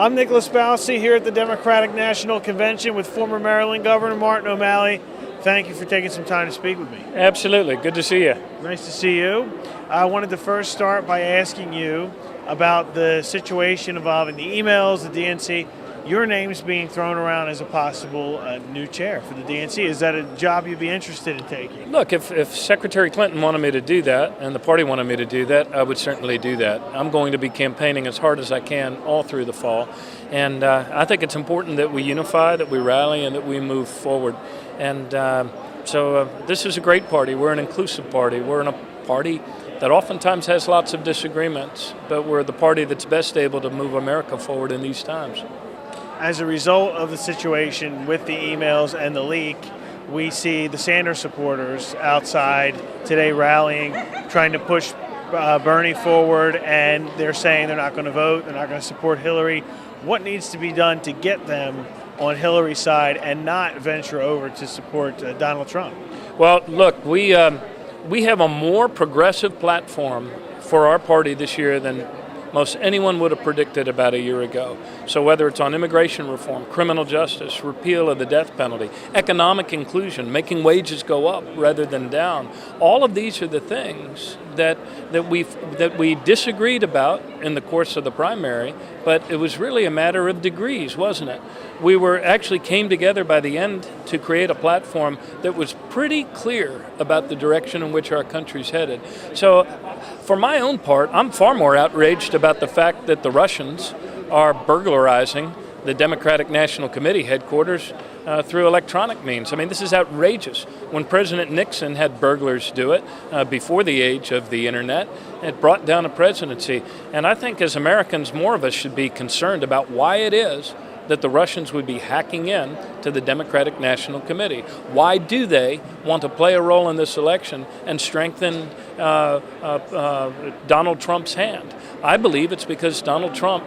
I'm Nicholas Balsi here at the Democratic National Convention with former Maryland Governor Martin O'Malley. Thank you for taking some time to speak with me. Absolutely. Good to see you. Nice to see you. I wanted to first start by asking you about the situation involving the emails, the DNC. Your name's being thrown around as a possible new chair for the DNC. Is that a job you'd be interested in taking? Look, if Secretary Clinton wanted me to do that and the party wanted me to do that, I would certainly do that. I'm going to be campaigning as hard as I can all through the fall. And I think it's important that we unify, that we rally, and that we move forward. And so this is a great party. We're an inclusive party. We're in a party that oftentimes has lots of disagreements, but we're the party that's best able to move America forward in these times. As a result of the situation with the emails and the leak, we see the Sanders supporters outside today rallying, trying to push Bernie forward, and they're saying they're not going to vote, they're not going to support Hillary. What needs to be done to get them on Hillary's side and not venture over to support Donald Trump? Well, look, we have a more progressive platform for our party this year than most anyone would have predicted about a year ago. So whether it's on immigration reform, criminal justice, repeal of the death penalty, economic inclusion, making wages go up rather than down, all of these are the things that we disagreed about in the course of the primary, but it was really a matter of degrees, wasn't it? We actually came together by the end to create a platform that was pretty clear about the direction in which our country's headed. So for my own part, I'm far more outraged about the fact that the Russians are burglarizing the Democratic National Committee headquarters through electronic means. I mean, this is outrageous. When President Nixon had burglars do it before the age of the internet, it brought down a presidency. And I think as Americans, more of us should be concerned about why it is that the Russians would be hacking in to the Democratic National Committee. Why do they want to play a role in this election and strengthen Donald Trump's hand? I believe it's because Donald Trump,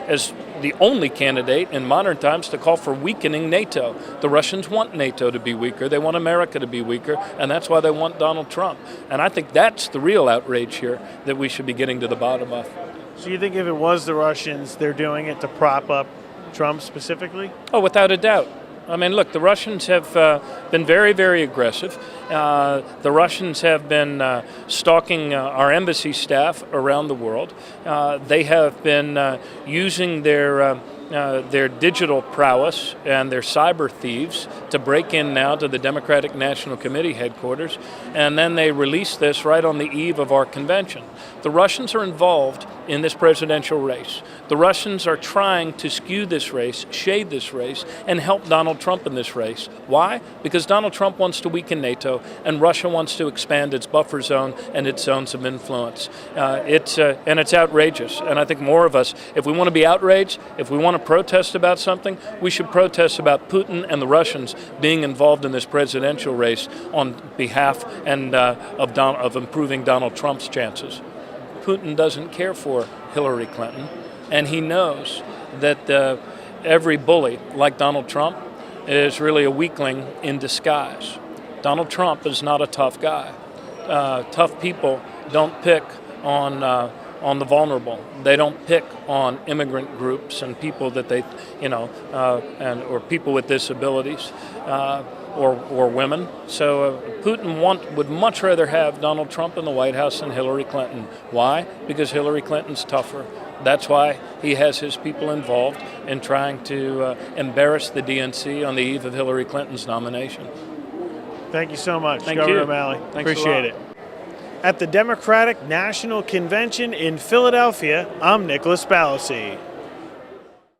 as the only candidate in modern times to call for weakening NATO. The Russians want NATO to be weaker. They want America to be weaker, and that's why they want Donald Trump. And I think that's the real outrage here that we should be getting to the bottom of. So you think if it was the Russians, they're doing it to prop up Trump specifically? Oh, without a doubt. I mean, look, the Russians have been very, very aggressive. The Russians have been stalking our embassy staff around the world. They have been using their digital prowess and their cyber thieves to break in now to the Democratic National Committee headquarters, and then they release this right on the eve of our convention. The Russians are involved in this presidential race. The Russians are trying to skew this race, shade this race, and help Donald Trump in this race. Why? Because Donald Trump wants to weaken NATO, and Russia wants to expand its buffer zone and its zones of influence. It's outrageous. And I think more of us, if we want to be outraged, if we want to protest about something, we should protest about Putin and the Russians being involved in this presidential race on behalf and of improving Donald Trump's chances. Putin doesn't care for Hillary Clinton, and he knows that every bully like Donald Trump is really a weakling in disguise. Donald Trump is not a tough guy. Tough people don't pick on the vulnerable. They don't pick on immigrant groups and people that they, or people with disabilities, or women. So Putin would much rather have Donald Trump in the White House than Hillary Clinton. Why? Because Hillary Clinton's tougher. That's why he has his people involved in trying to embarrass the DNC on the eve of Hillary Clinton's nomination. Thank you so much, Thank Governor you. O'Malley. Thanks Appreciate it. At the Democratic National Convention in Philadelphia, I'm Nicholas Balsi.